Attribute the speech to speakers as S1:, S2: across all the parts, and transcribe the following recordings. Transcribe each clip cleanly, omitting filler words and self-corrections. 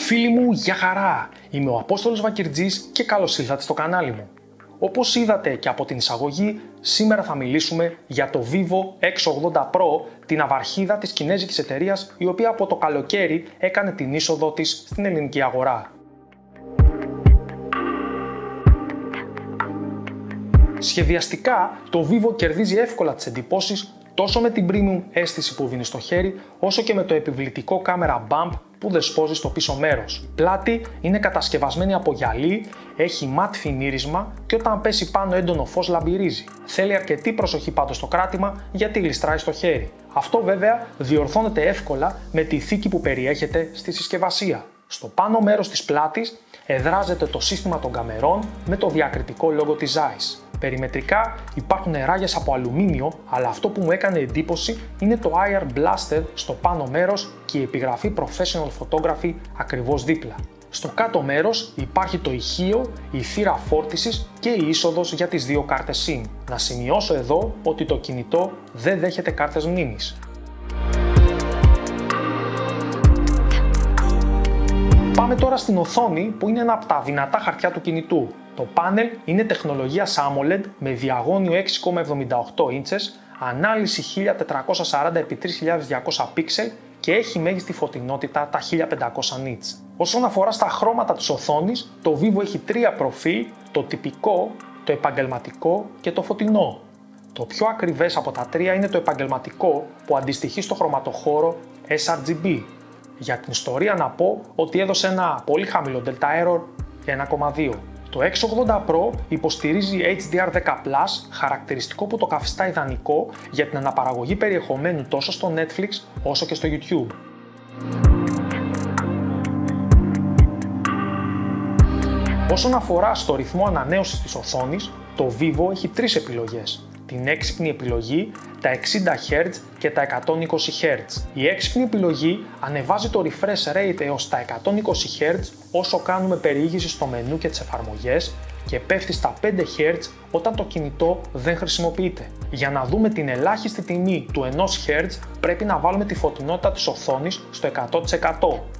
S1: Φίλοι μου, γεια χαρά! Είμαι ο Απόστολος Βακυρτζής και καλώς ήλθατε στο κανάλι μου. Όπως είδατε και από την εισαγωγή, σήμερα θα μιλήσουμε για το Vivo X80 Pro, την ναυαρχίδα της κινέζικης εταιρείας, η οποία από το καλοκαίρι έκανε την είσοδό της στην ελληνική αγορά. Σχεδιαστικά, το Vivo κερδίζει εύκολα τις εντυπώσεις τόσο με την premium αίσθηση που δίνει στο χέρι, όσο και με το επιβλητικό κάμερα bump που δεσπόζει στο πίσω μέρος. Η πλάτη είναι κατασκευασμένη από γυαλί, έχει ματ φινίρισμα και όταν πέσει πάνω έντονο φως λαμπυρίζει. Θέλει αρκετή προσοχή πάντως στο κράτημα γιατί γλιστράει στο χέρι. Αυτό βέβαια διορθώνεται εύκολα με τη θήκη που περιέχεται στη συσκευασία. Στο πάνω μέρος της πλάτης εδράζεται το σύστημα των καμερών με το διακριτικό λόγο της Zeiss. Περιμετρικά υπάρχουν ράγες από αλουμίνιο, αλλά αυτό που μου έκανε εντύπωση είναι το IR Blaster στο πάνω μέρος και η επιγραφή Professional Photography ακριβώς δίπλα. Στο κάτω μέρος υπάρχει το ηχείο, η θύρα φόρτισης και η είσοδος για τις δύο κάρτες SIM. Να σημειώσω εδώ ότι το κινητό δεν δέχεται κάρτες μνήμης. Πάμε τώρα στην οθόνη που είναι ένα από τα δυνατά χαρτιά του κινητού. Το πάνελ είναι τεχνολογίας AMOLED με διαγώνιο 6,78 ίντσες, ανάλυση 1440x3200 πίξελ και έχει μέγιστη φωτεινότητα τα 1500 nits. Όσον αφορά στα χρώματα της οθόνης, το Vivo έχει τρία προφίλ, το τυπικό, το επαγγελματικό και το φωτεινό. Το πιο ακριβές από τα τρία είναι το επαγγελματικό που αντιστοιχεί στο χρωματοχώρο sRGB. Για την ιστορία να πω ότι έδωσε ένα πολύ χαμηλό Delta Error 1,2. Το X80 Pro υποστηρίζει HDR10+, χαρακτηριστικό που το καθιστά ιδανικό για την αναπαραγωγή περιεχομένου τόσο στο Netflix όσο και στο YouTube. Όσον αφορά στο ρυθμό ανανέωσης της οθόνης, το Vivo έχει τρεις επιλογές. Την έξυπνη επιλογή, τα 60Hz και τα 120Hz. Η έξυπνη επιλογή ανεβάζει το refresh rate έως τα 120Hz όσο κάνουμε περιήγηση στο μενού και τις εφαρμογές και πέφτει στα 5Hz όταν το κινητό δεν χρησιμοποιείται. Για να δούμε την ελάχιστη τιμή του 1Hz πρέπει να βάλουμε τη φωτεινότητα της οθόνης στο 100%.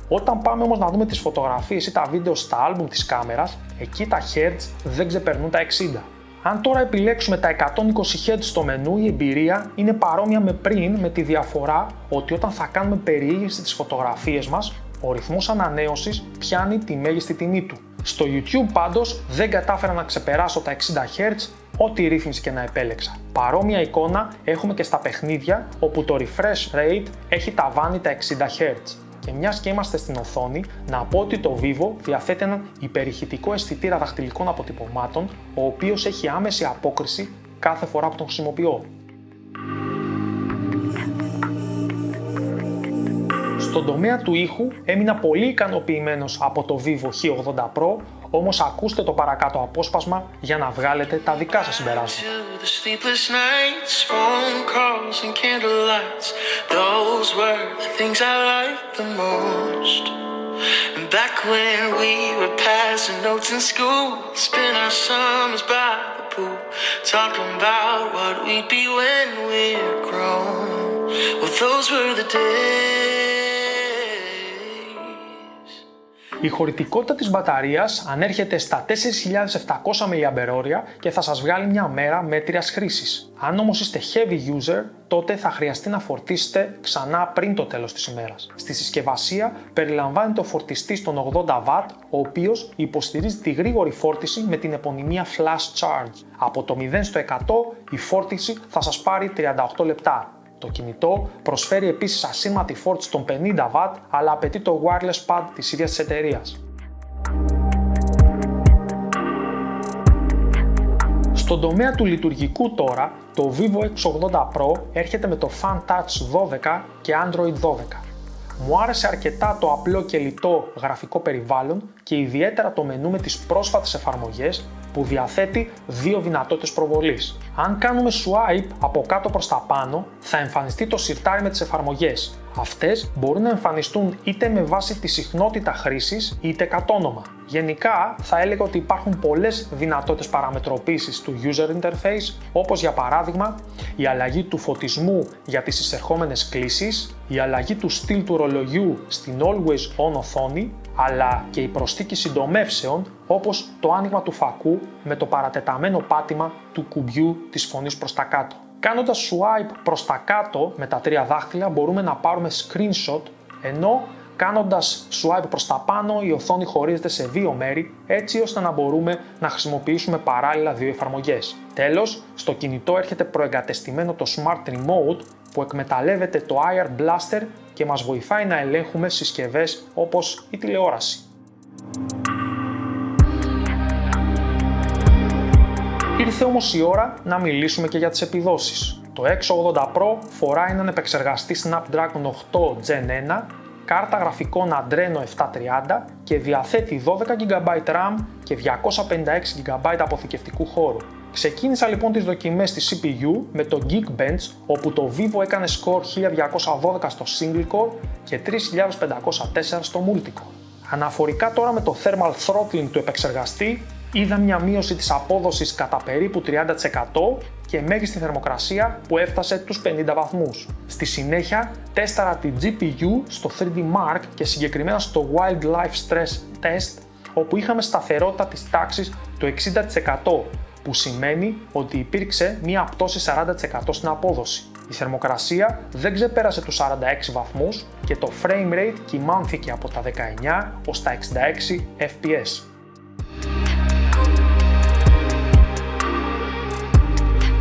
S1: Όταν πάμε όμως να δούμε τις φωτογραφίες ή τα βίντεο στα άλμπουμ της κάμερας, εκεί τα Hz δεν ξεπερνούν τα 60. Αν τώρα επιλέξουμε τα 120Hz στο μενού, η εμπειρία είναι παρόμοια με πριν, με τη διαφορά ότι όταν θα κάνουμε περιήγηση της φωτογραφίες μας, ο ρυθμός ανανέωσης πιάνει τη μέγιστη τιμή του. Στο YouTube πάντως δεν κατάφερα να ξεπεράσω τα 60Hz, ό,τι ρύθμιση και να επέλεξα. Παρόμοια εικόνα έχουμε και στα παιχνίδια, όπου το refresh rate έχει ταβάνει τα 60Hz. Και μιας και είμαστε στην οθόνη, να πω ότι το Vivo διαθέτει έναν υπερηχητικό αισθητήρα δαχτυλικών αποτυπωμάτων, ο οποίος έχει άμεση απόκριση κάθε φορά που τον χρησιμοποιώ. Στον τομέα του ήχου έμεινα πολύ ικανοποιημένος από το Vivo X80 Pro, όμως ακούστε το παρακάτω απόσπασμα για να βγάλετε τα δικά σας συμπεράσματα. Η χωρητικότητα της μπαταρίας ανέρχεται στα 4.700 mAh και θα σας βγάλει μια μέρα μέτριας χρήσης. Αν όμως είστε heavy user, τότε θα χρειαστεί να φορτίσετε ξανά πριν το τέλος της ημέρας. Στη συσκευασία περιλαμβάνεται ο φορτιστής των 80W, ο οποίος υποστηρίζει τη γρήγορη φόρτιση με την επωνυμία Flash Charge. Από το 0 στο 100 η φόρτιση θα σας πάρει 38 λεπτά. Το κινητό προσφέρει επίσης ασύρματη φόρτιση των 50W, αλλά απαιτεί το wireless pad της ίδιας της εταιρείας. Στον τομέα του λειτουργικού τώρα, το Vivo X80 Pro έρχεται με το FunTouch 12 και Android 12. Μου άρεσε αρκετά το απλό και λιτό γραφικό περιβάλλον και ιδιαίτερα το μενού με τις πρόσφατες εφαρμογές που διαθέτει δύο δυνατότητες προβολής. Αν κάνουμε swipe από κάτω προς τα πάνω, θα εμφανιστεί το σιρτάρι με τις εφαρμογές. Αυτές μπορούν να εμφανιστούν είτε με βάση τη συχνότητα χρήσης είτε κατ' όνομα. Γενικά, θα έλεγα ότι υπάρχουν πολλές δυνατότητες παραμετροποίησης του user interface, όπως για παράδειγμα η αλλαγή του φωτισμού για τις εισερχόμενες κλήσεις, η αλλαγή του στυλ του ρολογιού στην Always On οθόνη, αλλά και η προσθήκη συντομεύσεων όπως το άνοιγμα του φακού με το παρατεταμένο πάτημα του κουμπιού της φωνής προς τα κάτω. Κάνοντας swipe προς τα κάτω με τα 3 δάχτυλα μπορούμε να πάρουμε screenshot, ενώ κάνοντας swipe προς τα πάνω η οθόνη χωρίζεται σε 2 μέρη, έτσι ώστε να μπορούμε να χρησιμοποιήσουμε παράλληλα 2 εφαρμογές. Τέλος, στο κινητό έρχεται προεγκατεστημένο το Smart Remote που εκμεταλλεύεται το IR Blaster και μας βοηθάει να ελέγχουμε συσκευές όπως η τηλεόραση. Ήρθε όμως η ώρα να μιλήσουμε και για τις επιδόσεις. Το X80 Pro φοράει έναν επεξεργαστή Snapdragon 8 Gen 1, κάρτα γραφικών Adreno 730 και διαθέτει 12 GB RAM και 256 GB αποθηκευτικού χώρου. Ξεκίνησα λοιπόν τις δοκιμές της CPU με το Geekbench, όπου το Vivo έκανε score 1212 στο single core και 3504 στο multicore. Αναφορικά τώρα με το thermal throttling του επεξεργαστή, είδα μια μείωση της απόδοσης κατά περίπου 30% και μέγιστη θερμοκρασία που έφτασε τους 50 βαθμούς. Στη συνέχεια, τέσταρα τη GPU στο 3D Mark και συγκεκριμένα στο Wildlife Stress Test, όπου είχαμε σταθερότητα της τάξης του 60%, που σημαίνει ότι υπήρξε μια πτώση 40% στην απόδοση. Η θερμοκρασία δεν ξεπέρασε τους 46 βαθμούς και το frame rate κυμάνθηκε από τα 19 ως τα 66 fps.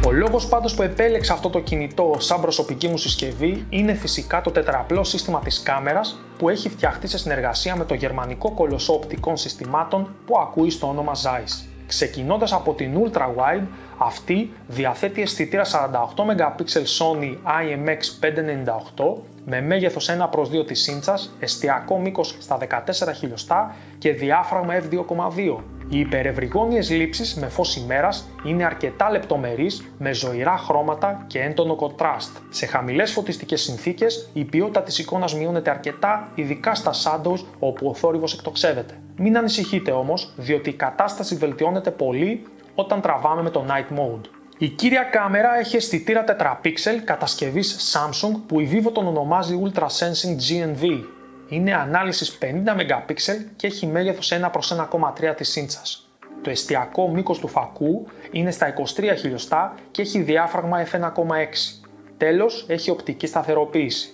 S1: Ο λόγος πάντως που επέλεξα αυτό το κινητό σαν προσωπική μου συσκευή είναι φυσικά το τετραπλό σύστημα της κάμερας που έχει φτιαχτεί σε συνεργασία με το γερμανικό κολοσσό οπτικών συστημάτων που ακούει στο όνομα Zeiss. Ξεκινώντας από την Ultra Wide, αυτή διαθέτει αισθητήρα 48 MP Sony IMX598 με μέγεθος 1:2 της ίντσας, εστιακό μήκος στα 14 χιλιοστά και διάφραγμα f2.2. Οι υπερευρυγόνιες λήψεις με φως ημέρας είναι αρκετά λεπτομερείς με ζωηρά χρώματα και έντονο κοντράστ. Σε χαμηλές φωτιστικές συνθήκες η ποιότητα της εικόνας μειώνεται αρκετά, ειδικά στα shadows όπου ο θόρυβος εκτοξεύεται. Μην ανησυχείτε όμως, διότι η κατάσταση βελτιώνεται πολύ όταν τραβάμε με το Night Mode. Η κύρια κάμερα έχει αισθητήρα τετραπίξελ κατασκευής Samsung που η Vivo τον ονομάζει Ultra Sensing GNV. Είναι ανάλυσης 50 MP και έχει μέγεθος 1:1,3 της ίντσας. Το εστιακό μήκος του φακού είναι στα 23 χιλιοστά και έχει διάφραγμα f1.6. Τέλος, έχει οπτική σταθεροποίηση.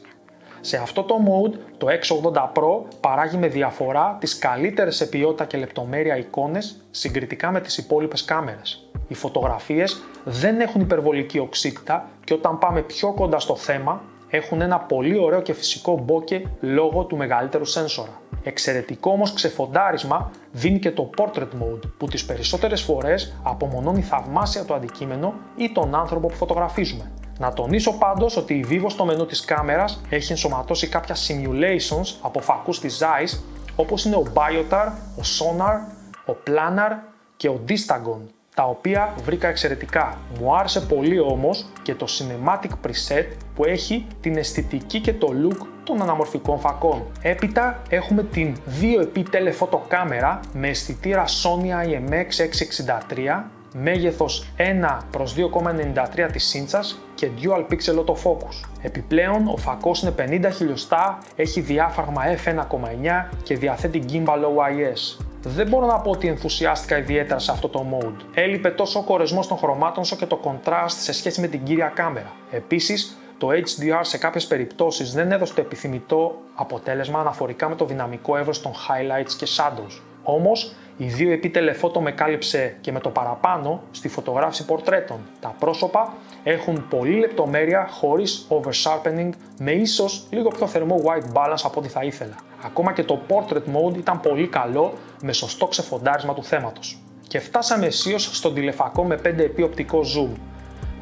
S1: Σε αυτό το mode, το X80 Pro παράγει με διαφορά τις καλύτερες σε ποιότητα και λεπτομέρεια εικόνες συγκριτικά με τις υπόλοιπες κάμερες. Οι φωτογραφίες δεν έχουν υπερβολική οξύτητα και όταν πάμε πιο κοντά στο θέμα, έχουν ένα πολύ ωραίο και φυσικό bokeh λόγω του μεγαλύτερου σένσορα. Εξαιρετικό όμως ξεφοντάρισμα δίνει και το Portrait Mode που τις περισσότερες φορές απομονώνει θαυμάσια το αντικείμενο ή τον άνθρωπο που φωτογραφίζουμε. Να τονίσω πάντως ότι η Vivo στο μενού της κάμερας έχει ενσωματώσει κάποια simulations από φακούς της Zeiss όπως είναι ο Biotar, ο Sonar, ο Planar και ο Distagon, τα οποία βρήκα εξαιρετικά. Μου άρεσε πολύ όμως και το Cinematic Preset που έχει την αισθητική και το look των αναμορφικών φακών. Έπειτα έχουμε την 2x telephoto κάμερα με αισθητήρα Sony IMX663, μέγεθος 1:2,93 της ίντσας και dual pixel autofocus. Επιπλέον, ο φακός είναι 50 χιλιοστά, έχει διάφραγμα f1.9 και διαθέτει gimbal OIS. Δεν μπορώ να πω ότι ενθουσιάστηκα ιδιαίτερα σε αυτό το mode. Έλειπε τόσο ο κορεσμός των χρωμάτων όσο και το contrast σε σχέση με την κύρια κάμερα. Επίσης, το HDR σε κάποιες περιπτώσεις δεν έδωσε το επιθυμητό αποτέλεσμα αναφορικά με το δυναμικό εύρος των highlights και shadows. Όμως, η 2x telephoto με κάλυψε και με το παραπάνω στη φωτογράφηση πορτρέτων. Τα πρόσωπα έχουν πολλή λεπτομέρεια χωρίς oversharpening, με ίσως λίγο πιο θερμό white balance από ό,τι θα ήθελα. Ακόμα και το portrait mode ήταν πολύ καλό με σωστό ξεφοντάρισμα του θέματος. Και φτάσαμε αισίως στον τηλεφακό με 5x οπτικό zoom.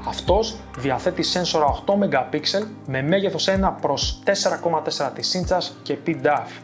S1: Αυτός διαθέτει σένσορα 8 MP με μέγεθος 1:4,4 της ίντσας και PDAF.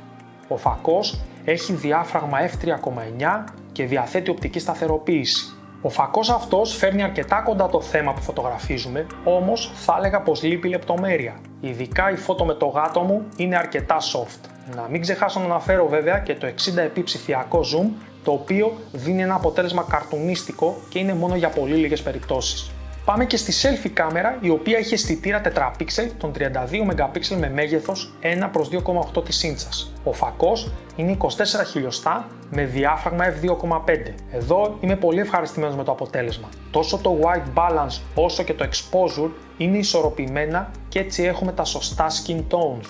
S1: Ο φακός έχει διάφραγμα f3.9 και διαθέτει οπτική σταθεροποίηση. Ο φακός αυτός φέρνει αρκετά κοντά το θέμα που φωτογραφίζουμε, όμως θα έλεγα πως λείπει λεπτομέρεια. Ειδικά η φώτο με το γάτο μου είναι αρκετά soft. Να μην ξεχάσω να αναφέρω βέβαια και το 60x ψηφιακό zoom, το οποίο δίνει ένα αποτέλεσμα καρτουνίστικο και είναι μόνο για πολύ λίγες περιπτώσεις. Πάμε και στη selfie κάμερα, η οποία έχει αισθητήρα τετραπίξελ των 32 MP με μέγεθος 1:2,8 της ίντσας. Ο φακός είναι 24 χιλιοστά με διάφραγμα f2,5. Εδώ είμαι πολύ ευχαριστημένος με το αποτέλεσμα. Τόσο το white balance όσο και το exposure είναι ισορροπημένα και έτσι έχουμε τα σωστά skin tones.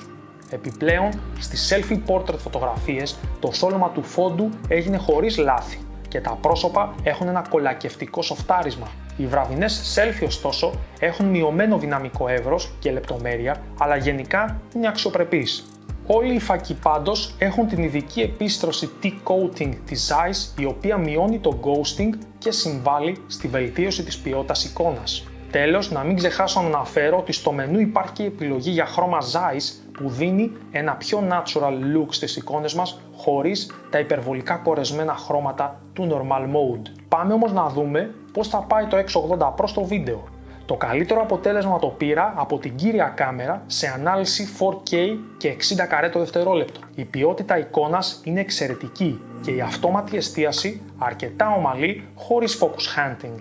S1: Επιπλέον, στις selfie portrait φωτογραφίες το θόλωμα του φόντου έγινε χωρίς λάθη και τα πρόσωπα έχουν ένα κολακευτικό σοφτάρισμα. Οι βραδινές selfie ωστόσο έχουν μειωμένο δυναμικό εύρος και λεπτομέρεια, αλλά γενικά είναι αξιοπρεπείς. Όλοι οι φακοί πάντως έχουν την ειδική επίστρωση T-coating της Zeiss, η οποία μειώνει το ghosting και συμβάλλει στη βελτίωση της ποιότητας εικόνας. Τέλος, να μην ξεχάσω να αναφέρω ότι στο μενού υπάρχει και η επιλογή για χρώμα Zeiss που δίνει ένα πιο natural look στις εικόνες μας χωρίς τα υπερβολικά κορεσμένα χρώματα του normal mode. Πάμε όμως να δούμε πώς θα πάει το X80 Pro στο βίντεο. Το καλύτερο αποτέλεσμα το πήρα από την κύρια κάμερα σε ανάλυση 4K και 60 καρέ το δευτερόλεπτο. Η ποιότητα εικόνας είναι εξαιρετική και η αυτόματη εστίαση αρκετά ομαλή χωρίς focus hunting.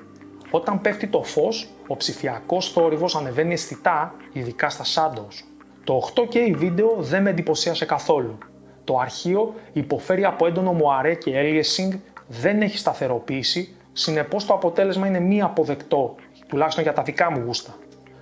S1: Όταν πέφτει το φως, ο ψηφιακός θόρυβος ανεβαίνει αισθητά, ειδικά στα shadows. Το 8K βίντεο δεν με εντυπωσίασε καθόλου. Το αρχείο υποφέρει από έντονο μουαρέ και aliasing, δεν έχει σταθεροποίηση, συνεπώς το αποτέλεσμα είναι μη αποδεκτό, τουλάχιστον για τα δικά μου γούστα.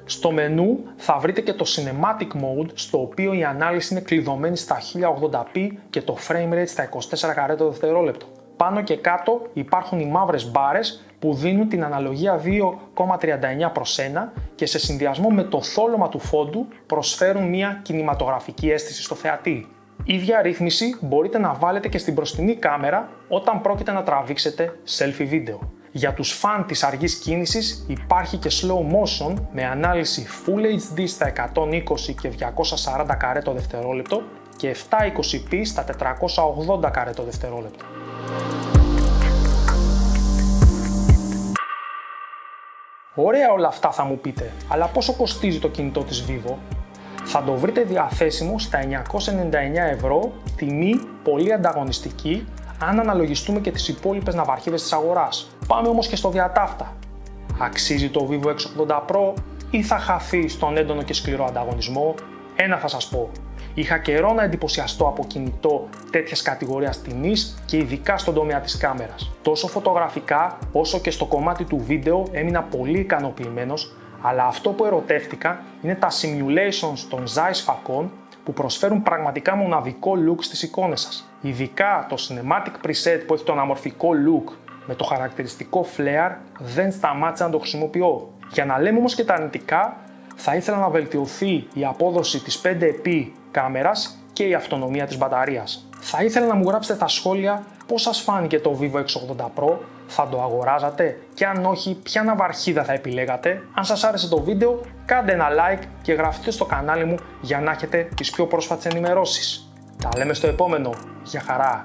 S1: Στο μενού θα βρείτε και το Cinematic Mode, στο οποίο η ανάλυση είναι κλειδωμένη στα 1080p και το frame rate στα 24 καρέ το δευτερόλεπτο. Πάνω και κάτω υπάρχουν οι μαύρες μπάρες που δίνουν την αναλογία 2,39 προς 1 και σε συνδυασμό με το θόλωμα του φόντου προσφέρουν μια κινηματογραφική αίσθηση στο θεατή. Ίδια ρύθμιση μπορείτε να βάλετε και στην μπροστινή κάμερα όταν πρόκειται να τραβήξετε selfie βίντεο. Για τους φαν της αργής κίνησης υπάρχει και slow motion με ανάλυση Full HD στα 120 και 240 καρέ το δευτερόλεπτο και 720p στα 480 καρέ το δευτερόλεπτο. Ωραία όλα αυτά θα μου πείτε, αλλά πόσο κοστίζει το κινητό της Vivo? Θα το βρείτε διαθέσιμο στα 999 ευρώ, τιμή πολύ ανταγωνιστική αν αναλογιστούμε και τις υπόλοιπες ναυαρχίδες της αγοράς. Πάμε όμως και στο διατάφτα. Αξίζει το Vivo X80 Pro ή θα χαθεί στον έντονο και σκληρό ανταγωνισμό? Ένα θα σας πω. Είχα καιρό να εντυπωσιαστώ από κινητό τέτοιας κατηγορίας τιμής και ειδικά στον τομέα της κάμερας. Τόσο φωτογραφικά όσο και στο κομμάτι του βίντεο έμεινα πολύ ικανοποιημένος, αλλά αυτό που ερωτεύτηκα είναι τα simulations των Zeiss φακών που προσφέρουν πραγματικά μοναδικό look στις εικόνες σας. Ειδικά το Cinematic Preset που έχει το αναμορφικό look με το χαρακτηριστικό flare δεν σταμάτησα να το χρησιμοποιώ. Για να λέμε όμως και τα αρνητικά, θα ήθελα να βελτιωθεί η απόδοση της 5x κάμερας και η αυτονομία της μπαταρίας. Θα ήθελα να μου γράψετε στα σχόλια πώς σας φάνηκε το Vivo X80 Pro, θα το αγοράζατε και αν όχι, ποια ναυαρχίδα θα επιλέγατε. Αν σας άρεσε το βίντεο, κάντε ένα like και γραφτείτε στο κανάλι μου για να έχετε τις πιο πρόσφατες ενημερώσεις. Τα λέμε στο επόμενο. Γεια χαρά!